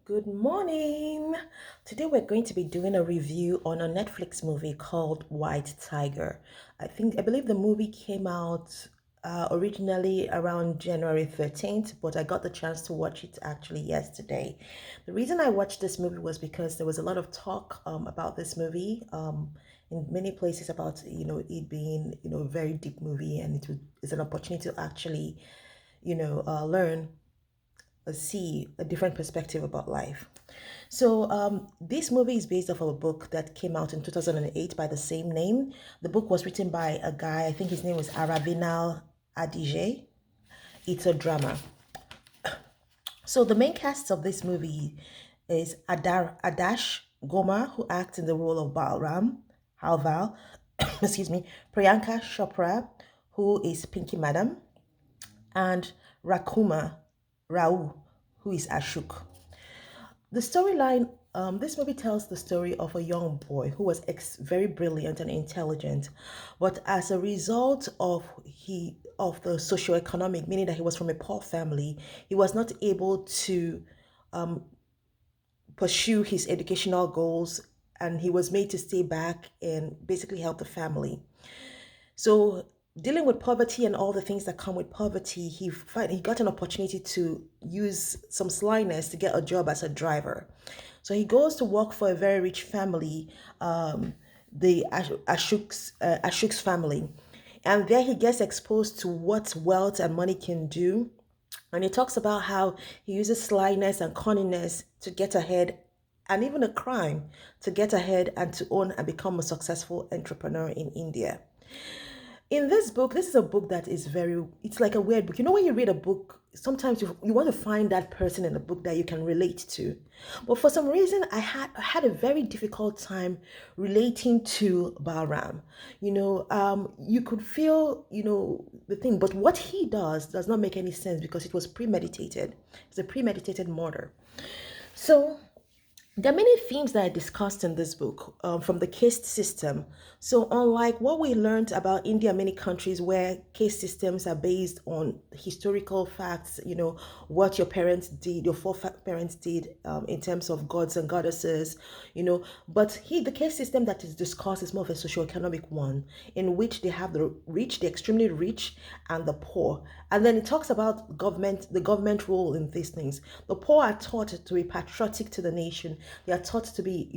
Good morning. Today we're going to be doing a review on a Netflix movie called White Tiger. I believe the movie came out originally around January 13th, but I got the chance to watch it actually yesterday. The reason I watched this movie was because there was a lot of talk about this movie in many places about it being a very deep movie, and it's an opportunity to actually learn see a different perspective about life. So, this movie is based off of a book that came out in 2008 by the same name. The book was written by a guy, I think his name was Aravinal Adige. It's a drama. So, the main cast of this movie is Adash Goma, who acts in the role of Balram, Halval, excuse me, Priyanka Chopra, who is Pinky Madam, and Rakuma Rao, who is Ashok. The storyline, this movie tells the story of a young boy who was very brilliant and intelligent, but as a result of the socioeconomic, meaning that he was from a poor family, he was not able to pursue his educational goals, and he was made to stay back and basically help the family. So dealing with poverty and all the things that come with poverty, he got an opportunity to use some slyness to get a job as a driver. So he goes to work for a very rich family, the Ashuk's family, and there he gets exposed to what wealth and money can do. And he talks about how he uses slyness and cunningness to get ahead, and even a crime to get ahead and to own and become a successful entrepreneur in India. In this book, this is a book that is it's like a weird book. You know, when you read a book, sometimes you want to find that person in the book that you can relate to. But for some reason, I had a very difficult time relating to Bahram. You could feel, the thing, but what he does not make any sense because it was premeditated. It's a premeditated murder. So there are many themes that are discussed in this book, from the caste system. So, unlike what we learned about India, many countries where caste systems are based on historical facts, what your parents did, your foreparents did, in terms of gods and goddesses, but the caste system that is discussed is more of a socio-economic one, in which they have the rich, the extremely rich, and the poor. And then it talks about the government role in these things. The poor are taught to be patriotic to the nation. They are taught to be,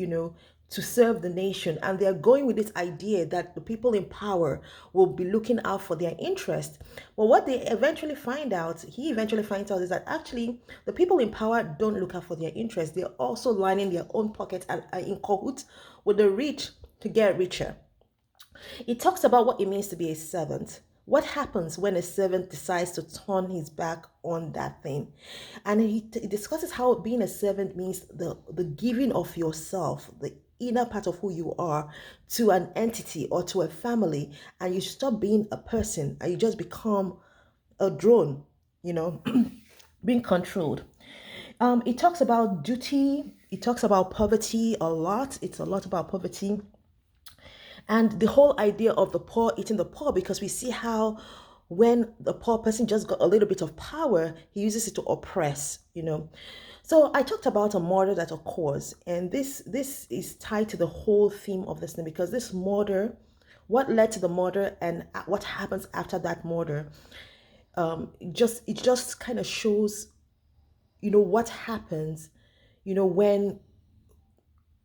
to serve the nation. And they are going with this idea that the people in power will be looking out for their interest. But what he eventually finds out is that actually the people in power don't look out for their interest. They're also lining their own pockets and are in cahoots with the rich to get richer. It talks about what it means to be a servant. What happens when a servant decides to turn his back on that thing? And he discusses how being a servant means the giving of yourself, the inner part of who you are, to an entity or to a family, and you stop being a person and you just become a drone, you know, being controlled. It talks about duty, it talks about poverty a lot. It's a lot about poverty and the whole idea of the poor eating the poor, because we see how when the poor person just got a little bit of power, he uses it to oppress, So I talked about a murder that occurs, and this is tied to the whole theme of this thing, because this murder, what led to the murder and what happens after that murder, it just kind of shows, what happens, when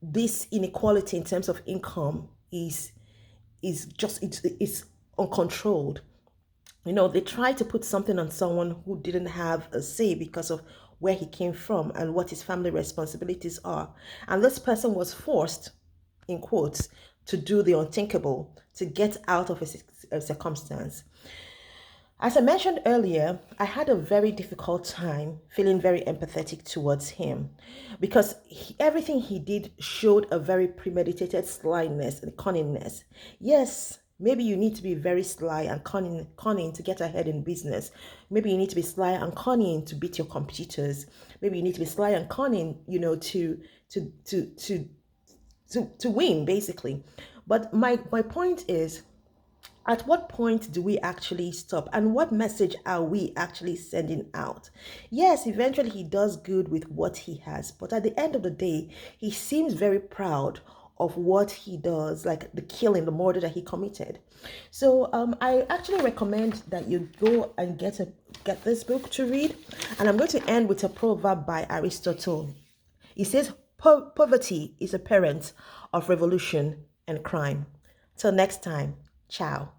this inequality in terms of income is uncontrolled. They try to put something on someone who didn't have a say because of where he came from and what his family responsibilities are. And this person was forced, in quotes, to do the unthinkable to get out of a circumstance. As I mentioned earlier, I had a very difficult time feeling very empathetic towards him because everything he did showed a very premeditated slyness and cunningness. Yes, maybe you need to be very sly and cunning to get ahead in business. Maybe you need to be sly and cunning to beat your competitors. Maybe you need to be sly and cunning, to win, basically. But my point is, At what point do we actually stop? And what message are we actually sending out? Yes, eventually he does good with what he has, but at the end of the day, he seems very proud of what he does, like the killing, the murder that he committed. So I actually recommend that you go and get this book to read. And I'm going to end with a proverb by Aristotle. He says, Poverty is a parent of revolution and crime." Till next time, ciao.